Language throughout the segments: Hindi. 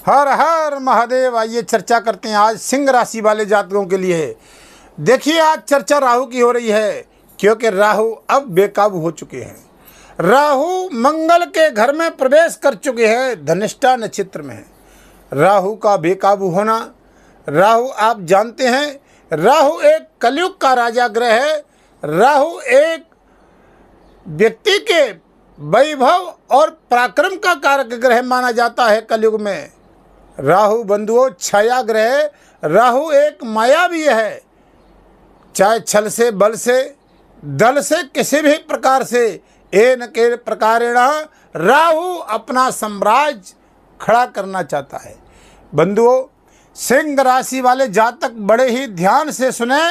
हर हर महादेव। आइए चर्चा करते हैं आज सिंह राशि वाले जातकों के लिए। देखिए आज चर्चा राहु की हो रही है, क्योंकि राहु अब बेकाबू हो चुके हैं। राहु मंगल के घर में प्रवेश कर चुके हैं, धनिष्ठा नक्षत्र में है। राहु का बेकाबू होना, राहु आप जानते हैं राहु एक कलयुग का राजा ग्रह है। राहु एक व्यक्ति के वैभव और पराक्रम का कारक ग्रह माना जाता है कलयुग में। राहु बंधुओं छाया ग्रह, राहु एक मायावी है। चाहे छल से, बल से, दल से, किसी भी प्रकार से एन के प्रकारेण राहु अपना साम्राज्य खड़ा करना चाहता है। बंधुओं सिंह राशि वाले जातक बड़े ही ध्यान से सुने।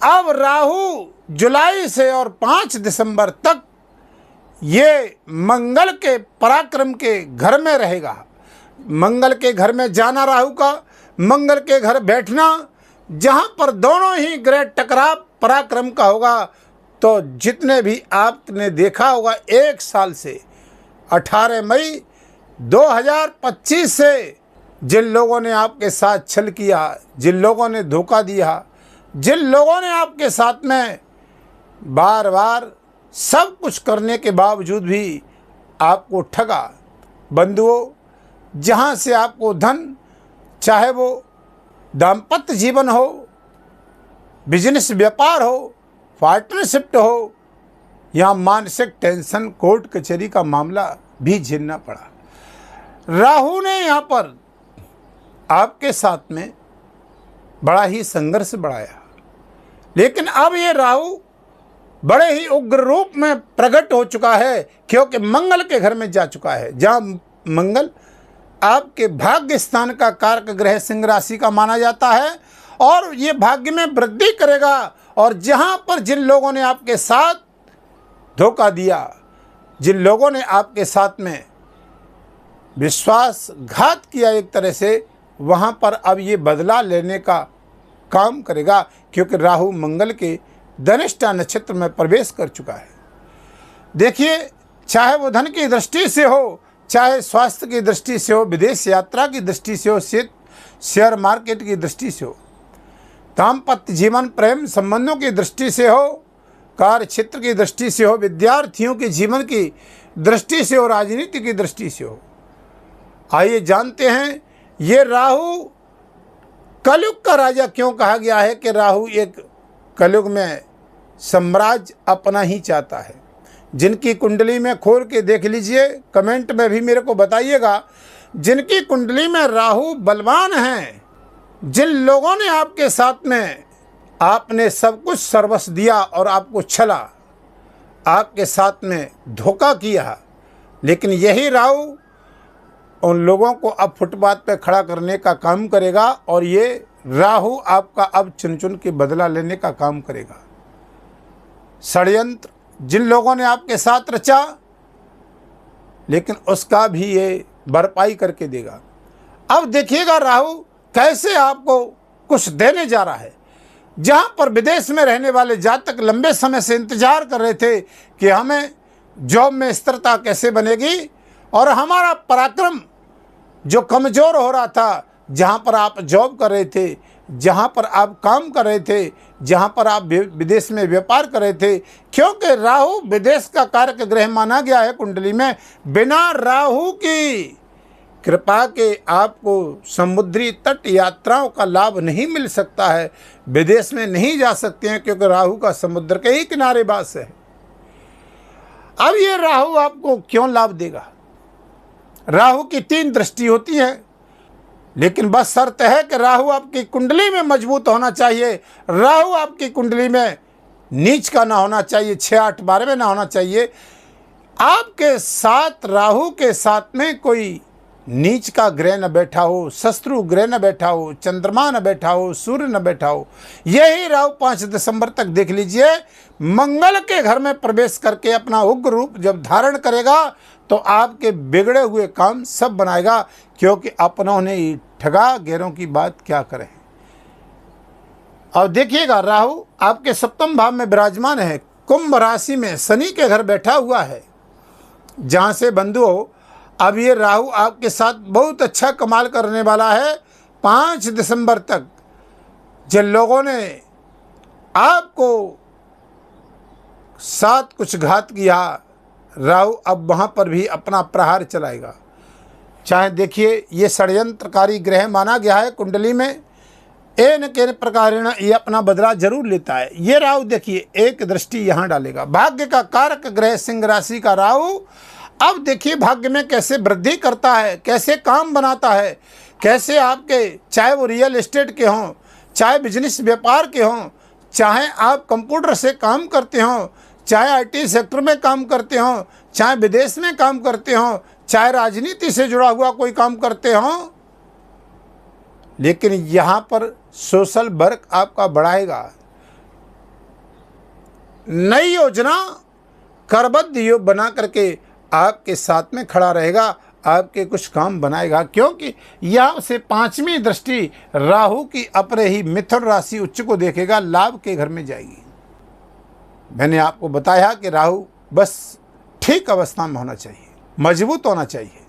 अब राहु जुलाई से और 5 दिसंबर तक ये मंगल के पराक्रम के घर में रहेगा। मंगल के घर में जाना राहु का, मंगल के घर बैठना, जहाँ पर दोनों ही ग्रह टकराव पराक्रम का होगा। तो जितने भी आपने देखा होगा 1 साल से 18 मई 2025 से जिन लोगों ने आपके साथ छल किया, जिन लोगों ने धोखा दिया, जिन लोगों ने आपके साथ में बार बार सब कुछ करने के बावजूद भी आपको ठगा, बंधुओं जहाँ से आपको धन, चाहे वो दाम्पत्य जीवन हो, बिजनेस व्यापार हो, पार्टनरशिप हो, या मानसिक टेंशन, कोर्ट कचहरी का मामला भी झेलना पड़ा। राहु ने यहाँ पर आपके साथ में बड़ा ही संघर्ष बढ़ाया, लेकिन अब ये राहु बड़े ही उग्र रूप में प्रकट हो चुका है, क्योंकि मंगल के घर में जा चुका है। जहाँ मंगल आपके भाग्य स्थान का कारक ग्रह सिंह राशि का माना जाता है, और ये भाग्य में वृद्धि करेगा। और जहाँ पर जिन लोगों ने आपके साथ धोखा दिया, जिन लोगों ने आपके साथ में विश्वासघात किया एक तरह से, वहाँ पर अब ये बदला लेने का काम करेगा, क्योंकि राहु मंगल के धनिष्ठा नक्षत्र में प्रवेश कर चुका है। देखिए चाहे वो धन की दृष्टि से हो, चाहे स्वास्थ्य की दृष्टि से हो, विदेश यात्रा की दृष्टि से हो, शेयर मार्केट की दृष्टि से हो, दाम्पत्य जीवन प्रेम संबंधों की दृष्टि से हो, कार्य क्षेत्र की दृष्टि से हो, विद्यार्थियों के जीवन की दृष्टि से हो, राजनीति की दृष्टि से हो। आइए जानते हैं ये राहु कलयुग का राजा क्यों कहा गया है, कि राहु एक कलयुग में साम्राज्य अपना ही चाहता है। जिनकी कुंडली में खोल के देख लीजिए, कमेंट में भी मेरे को बताइएगा, जिनकी कुंडली में राहु बलवान हैं, जिन लोगों ने आपके साथ में आपने सब कुछ सर्वस्व दिया और आपको छला, आपके साथ में धोखा किया, लेकिन यही राहु उन लोगों को अब फुटपाथ पे खड़ा करने का काम करेगा। और ये राहु आपका अब चुन चुन के बदला लेने का काम करेगा। षड्यंत्र जिन लोगों ने आपके साथ रचा, लेकिन उसका भी ये भरपाई करके देगा। अब देखिएगा राहु कैसे आपको कुछ देने जा रहा है। जहाँ पर विदेश में रहने वाले जातक लंबे समय से इंतजार कर रहे थे कि हमें जॉब में स्थिरता कैसे बनेगी, और हमारा पराक्रम जो कमज़ोर हो रहा था, जहाँ पर आप जॉब कर रहे थे, जहाँ पर आप काम कर रहे थे, जहाँ पर आप विदेश में व्यापार कर रहे थे, क्योंकि राहु विदेश का कारक ग्रह माना गया है कुंडली में। बिना राहु की कृपा के आपको समुद्री तट यात्राओं का लाभ नहीं मिल सकता है, विदेश में नहीं जा सकते हैं, क्योंकि राहु का समुद्र के ही किनारे वास है। अब ये राहु आपको क्यों लाभ देगा? राहु की 3 दृष्टि होती है, लेकिन बस शर्त है कि राहु आपकी कुंडली में मजबूत होना चाहिए। राहु आपकी कुंडली में नीच का ना होना चाहिए, 6, 8, 12 में ना होना चाहिए। आपके साथ राहु के साथ में कोई नीच का ग्रह न बैठा हो, शत्रु ग्रह न बैठा हो, चंद्रमा न बैठा हो, सूर्य न बैठा हो। यही राहु 5 दिसंबर तक देख लीजिए मंगल के घर में प्रवेश करके अपना उग्र रूप जब धारण करेगा, तो आपके बिगड़े हुए काम सब बनाएगा, क्योंकि अपनों ने ही ठगा, गैरों की बात क्या करें। और देखिएगा राहु आपके सप्तम भाव में विराजमान है, कुंभ राशि में शनि के घर बैठा हुआ है, जहाँ से बंधुओं अब ये राहु आपके साथ बहुत अच्छा कमाल करने वाला है 5 दिसंबर तक। जिन लोगों ने आपको साथ कुछ घात किया, राहु अब वहाँ पर भी अपना प्रहार चलाएगा। चाहे देखिए, ये षड्यंत्रकारी ग्रह माना गया है कुंडली में, न के प्रकार ये अपना बदला जरूर लेता है। ये राहु देखिए एक दृष्टि यहाँ डालेगा। भाग्य का कारक ग्रह सिंह राशि का राहु अब देखिए भाग्य में कैसे वृद्धि करता है, कैसे काम बनाता है, कैसे आपके चाहे वो रियल एस्टेट के हों, चाहे बिजनेस व्यापार के हों, चाहे आप कंप्यूटर से काम करते हों, चाहे आईटी सेक्टर में काम करते हों, चाहे विदेश में काम करते हों, चाहे राजनीति से जुड़ा हुआ कोई काम करते हों, लेकिन यहाँ पर सोशल वर्क आपका बढ़ाएगा। नई योजना करबद्ध योग बना करके आपके साथ में खड़ा रहेगा, आपके कुछ काम बनाएगा, क्योंकि यहाँ से 5वीं दृष्टि राहु की अपने ही मिथुन राशि उच्च को देखेगा, लाभ के घर में जाएगी। मैंने आपको बताया कि राहु बस ठीक अवस्था में होना चाहिए, मजबूत होना चाहिए।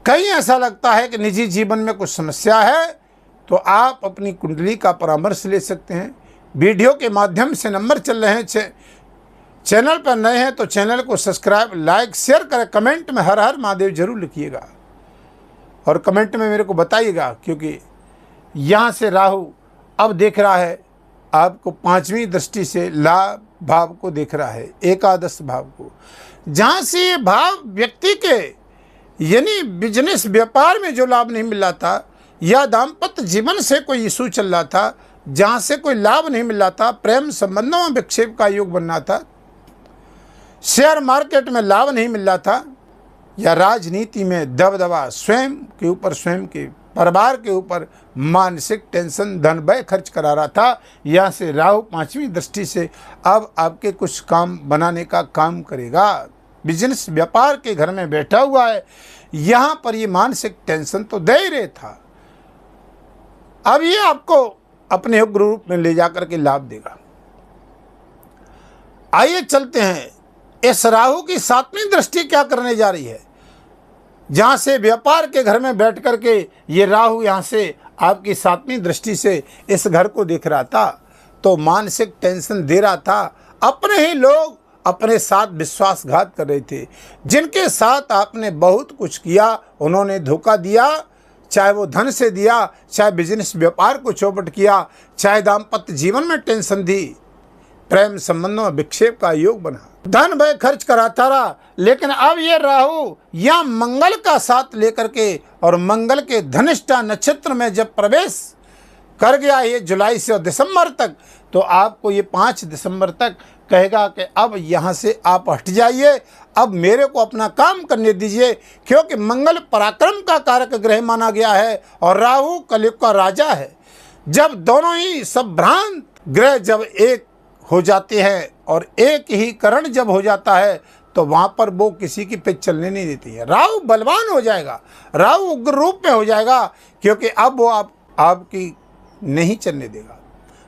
कहीं ऐसा लगता है कि निजी जीवन में कुछ समस्या है तो आप अपनी कुंडली का परामर्श ले सकते हैं। वीडियो के माध्यम से नंबर चल रहे हैं। चैनल पर नए हैं तो चैनल को सब्सक्राइब, लाइक, शेयर करें। कमेंट में हर हर महादेव जरूर लिखिएगा और कमेंट में मेरे को बताइएगा, क्योंकि यहाँ से राहु अब देख रहा है आपको 5वीं दृष्टि से लाभ भाव को देख रहा है, एकादश भाव को, जहाँ से ये भाव व्यक्ति के यानी बिजनेस व्यापार में जो लाभ नहीं मिल रहा था, या दाम्पत्य जीवन से कोई इशू चल रहा था, जहाँ से कोई लाभ नहीं मिल रहा था, प्रेम संबंधों में विक्षेप का योग बनना था, शेयर मार्केट में लाभ नहीं मिल रहा था, या राजनीति में दबदबा, स्वयं के ऊपर, स्वयं के परिवार के ऊपर मानसिक टेंशन, धन व्यय खर्च करा रहा था, यहाँ से राहु 5वीं दृष्टि से अब आपके कुछ काम बनाने का काम करेगा। बिजनेस व्यापार के घर में बैठा हुआ है, यहाँ पर ये मानसिक टेंशन तो दे ही रहे था, अब ये आपको अपने उग्र रूप में ले जाकर के लाभ देगा। आइए चलते हैं, इस राहु की 7वीं दृष्टि क्या करने जा रही है। जहाँ से व्यापार के घर में बैठ करके ये राहु यहाँ से आपकी 7वीं दृष्टि से इस घर को देख रहा था, तो मानसिक टेंशन दे रहा था। अपने ही लोग अपने साथ विश्वासघात कर रहे थे, जिनके साथ आपने बहुत कुछ किया, उन्होंने धोखा दिया, चाहे वो धन से दिया, चाहे बिजनेस व्यापार को चौपट किया, चाहे दाम्पत्य जीवन में टेंशन दी, प्रेम संबंधों में विक्षेप का योग बना, धन व्यय खर्च कराता रहा। लेकिन अब ये राहु या मंगल का साथ लेकर के और मंगल के धनिष्ठा नक्षत्र में जब प्रवेश कर गया ये जुलाई से और दिसंबर तक, तो आपको ये 5 दिसंबर तक कहेगा कि अब यहाँ से आप हट जाइए, अब मेरे को अपना काम करने दीजिए, क्योंकि मंगल पराक्रम का कारक ग्रह माना गया है और राहु कलयुग का राजा है। जब दोनों ही संभ्रांत ग्रह जब एक हो जाते हैं और एक ही करण जब हो जाता है, तो वहाँ पर वो किसी की पे चलने नहीं देती है। राहु बलवान हो जाएगा, राहु उग्र रूप में हो जाएगा, क्योंकि अब वो आपकी नहीं चलने देगा,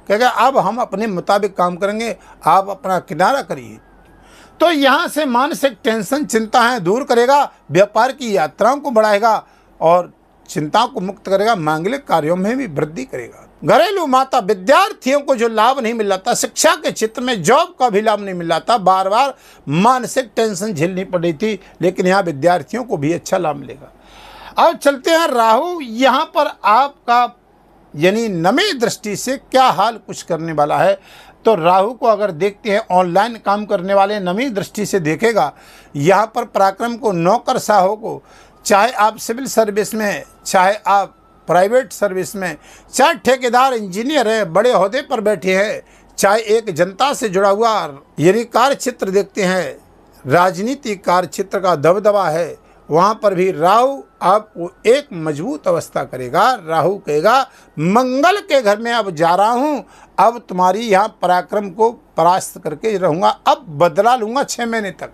कहेगा अब हम अपने मुताबिक काम करेंगे, आप अपना किनारा करिए। तो यहाँ से मानसिक टेंशन, चिंताएं दूर करेगा, व्यापार की यात्राओं को बढ़ाएगा और चिंताओं को मुक्त करेगा, मांगलिक कार्यों में भी वृद्धि करेगा। घरेलू माता, विद्यार्थियों को जो लाभ नहीं मिल रहा था, शिक्षा के क्षेत्र में जॉब का भी लाभ नहीं मिल रहा था, बार बार मानसिक टेंशन झेलनी पड़ रही थी, लेकिन यहाँ विद्यार्थियों को भी अच्छा लाभ मिलेगा। अब चलते हैं, राहु यहाँ पर आपका यानी 9वीं दृष्टि से क्या हाल कुछ करने वाला है। तो राहु को अगर देखते हैं, ऑनलाइन काम करने वाले 9वीं दृष्टि से देखेगा। यहाँ पर पराक्रम को, नौकरशाहों को, चाहे आप सिविल सर्विस में, चाहे आप प्राइवेट सर्विस में, चाहे ठेकेदार इंजीनियर हैं, बड़े ओहदे पर बैठे हैं, चाहे एक जनता से जुड़ा हुआ यानी कार्य क्षेत्र देखते हैं, राजनीति कार्य क्षेत्र का दबदबा है, वहाँ पर भी राहु आपको एक मजबूत अवस्था करेगा। राहु कहेगा मंगल के घर में अब जा रहा हूँ, अब तुम्हारी यहाँ पराक्रम को परास्त करके रहूँगा, अब बदला लूँगा 6 महीने तक।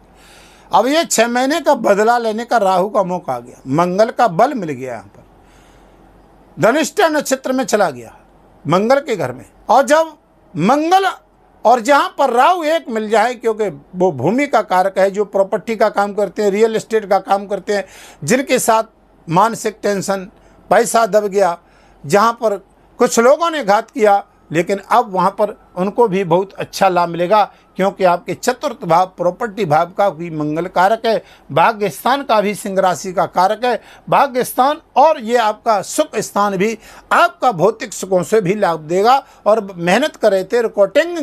अब ये 6 महीने का बदला लेने का राहु का मौका आ गया, मंगल का बल मिल गया, यहाँ पर धनिष्ठा नक्षत्र में चला गया मंगल के घर में। और जब मंगल और जहाँ पर राहु एक मिल जाए, क्योंकि वो भूमि का कारक है, जो प्रॉपर्टी का काम करते हैं, रियल एस्टेट का काम करते हैं, जिनके साथ मानसिक टेंशन, पैसा दब गया, जहाँ पर कुछ लोगों ने घात किया, लेकिन अब वहाँ पर उनको भी बहुत अच्छा लाभ मिलेगा, क्योंकि आपके चतुर्थ भाव प्रॉपर्टी भाव का भी मंगल कारक है, भाग्य स्थान का भी सिंह राशि का कारक है, भाग्य स्थान, और ये आपका सुख स्थान भी आपका भौतिक सुखों से भी लाभ देगा। और मेहनत कर रहे थे, रिकॉर्डिंग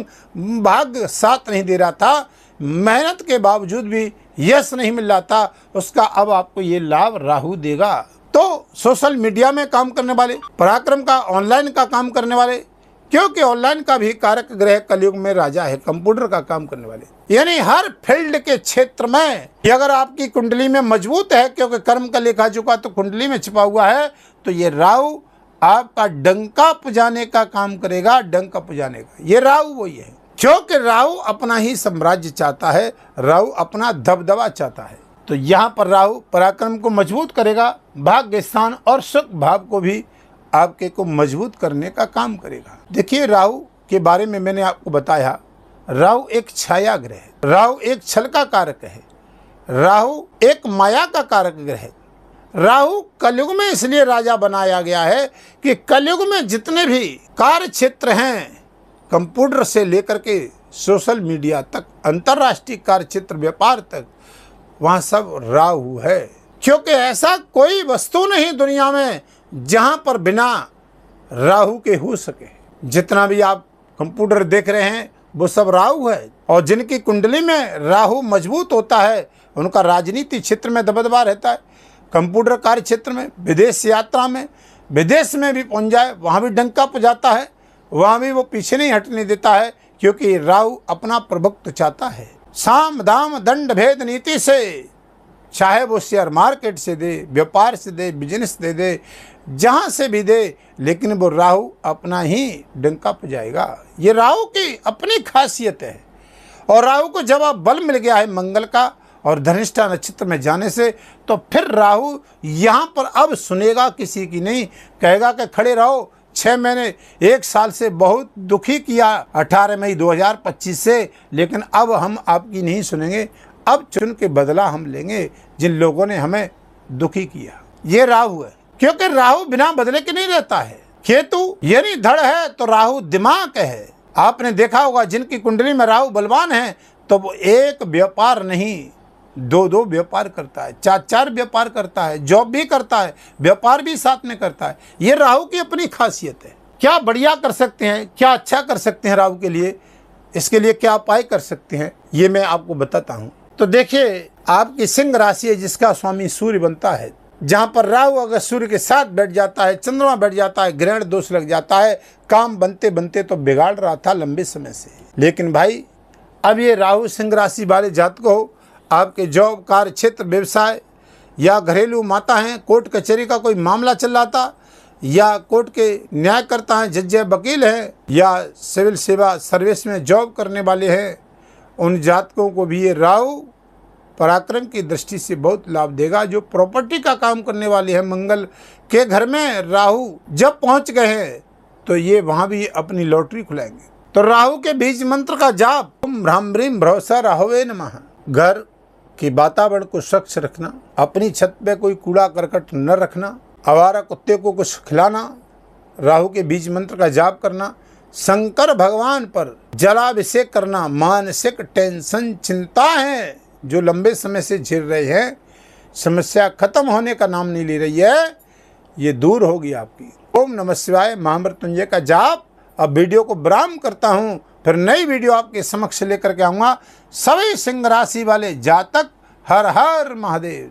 भाग्य साथ नहीं दे रहा था, मेहनत के बावजूद भी यश नहीं मिल रहा था, उसका अब आपको ये लाभ राहु देगा। तो सोशल मीडिया में काम करने वाले, पराक्रम का ऑनलाइन का काम करने वाले, क्योंकि ऑनलाइन का भी कारक ग्रह कलयुग में राजा है, कंप्यूटर का काम करने वाले, यानी हर फील्ड के क्षेत्र में अगर आपकी कुंडली में मजबूत है, क्योंकि कर्म का लेखा जोखा तो कुंडली में छिपा हुआ है, तो ये राहु आपका डंका पुजाने का काम करेगा, डंका पुजाने का। ये राहु वही है, क्योंकि राहु अपना ही साम्राज्य चाहता है, राहु अपना दबदबा चाहता है। तो यहाँ पर राहु पराक्रम को मजबूत करेगा, भाग्य स्थान और सुख भाव को भी आपके को मजबूत करने का काम करेगा। देखिए, राहु के बारे में मैंने आपको बताया, राहु एक छाया ग्रह है, राहु एक छल का कारक है, राहु एक माया का कारक ग्रह है। राहु कलयुग में इसलिए राजा बनाया गया है कि कलयुग में जितने भी कार्य क्षेत्र हैं, कंप्यूटर से लेकर के सोशल मीडिया तक, अंतर्राष्ट्रीय कार्य क्षेत्र, व्यापार तक, वहाँ सब राहु है। क्योंकि ऐसा कोई वस्तु नहीं दुनिया में जहाँ पर बिना राहु के हो सके। जितना भी आप कंप्यूटर देख रहे हैं वो सब राहु है, और जिनकी कुंडली में राहु मजबूत होता है उनका राजनीति क्षेत्र में दबदबा रहता है, कंप्यूटर कार्य क्षेत्र में, विदेश यात्रा में, विदेश में भी पहुँच जाए वहाँ भी डंका पुजाता है, वहाँ भी वो पीछे नहीं हटने देता है, क्योंकि राहु अपना प्रभुत्व चाहता है। साम दाम दंड भेद नीति से, चाहे वो शेयर मार्केट से दे, व्यापार से दे, बिजनेस दे, जहाँ से भी दे, लेकिन वो राहु अपना ही डंका पुजाएगा। ये राहु की अपनी खासियत है। और राहु को जब आप बल मिल गया है मंगल का और धनिष्ठा नक्षत्र में जाने से, तो फिर राहु यहाँ पर अब सुनेगा किसी की नहीं, कहेगा कि खड़े रहो, 6 महीने 1 साल से बहुत दुखी किया 18 मई 2025 से, लेकिन अब हम आपकी नहीं सुनेंगे, अब चुन के बदला हम लेंगे जिन लोगों ने हमें दुखी किया। ये राहु है, क्योंकि राहु बिना बदले के नहीं रहता है। केतु यानी धड़ है, तो राहु दिमाग है। आपने देखा होगा जिनकी कुंडली में राहु बलवान है, तो वो एक व्यापार नहीं 2-2 व्यापार करता है, 4-4 व्यापार करता है, जॉब भी करता है, व्यापार भी साथ में करता है। ये राहु की अपनी खासियत है। क्या बढ़िया कर सकते हैं, क्या अच्छा कर सकते हैं राहु के लिए, इसके लिए क्या उपाय कर सकते हैं, ये मैं आपको बताता हूँ। तो देखिए, आपकी सिंह राशि है जिसका स्वामी सूर्य बनता है, जहाँ पर राहु अगर सूर्य के साथ बैठ जाता है, चंद्रमा बैठ जाता है, ग्रहण दोष लग जाता है, काम बनते बनते तो बिगाड़ रहा था लंबे समय से। लेकिन भाई, अब ये राहु सिंह राशि वाले जातकों हो, आपके जॉब, कार्य क्षेत्र, व्यवसाय या घरेलू माता हैं, कोर्ट कचहरी का कोई मामला चल रहा था, या कोर्ट के न्यायकर्ता हैं, जज वकील हैं, या सिविल सेवा सर्विस में जॉब करने वाले हैं, उन जातकों को भी ये राहु पराक्रम की दृष्टि से बहुत लाभ देगा। जो प्रॉपर्टी का काम करने वाले हैं, मंगल के घर में राहु जब पहुंच गए हैं, तो ये वहाँ भी अपनी लॉटरी खुलाएंगे। तो राहु के बीज मंत्र का जाप, ओम ह्राम ह्रीम भ्रवसा राहवे नमः। घर के वातावरण को स्वच्छ रखना, अपनी छत पे कोई कूड़ा करकट न रखना, आवारा कुत्ते को कुछ खिलाना, राहु के बीज मंत्र का जाप करना, शंकर भगवान पर जलाभिषेक करना। मानसिक टेंशन, चिंता है जो लंबे समय से झेल रहे हैं, समस्या खत्म होने का नाम नहीं ले रही है, ये दूर होगी आपकी। ओम नमः शिवाय महामृत्युंजय का जाप। अब वीडियो को विराम करता हूँ, फिर नई वीडियो आपके समक्ष लेकर के आऊँगा। सभी सिंह राशि वाले जातक हर हर महादेव।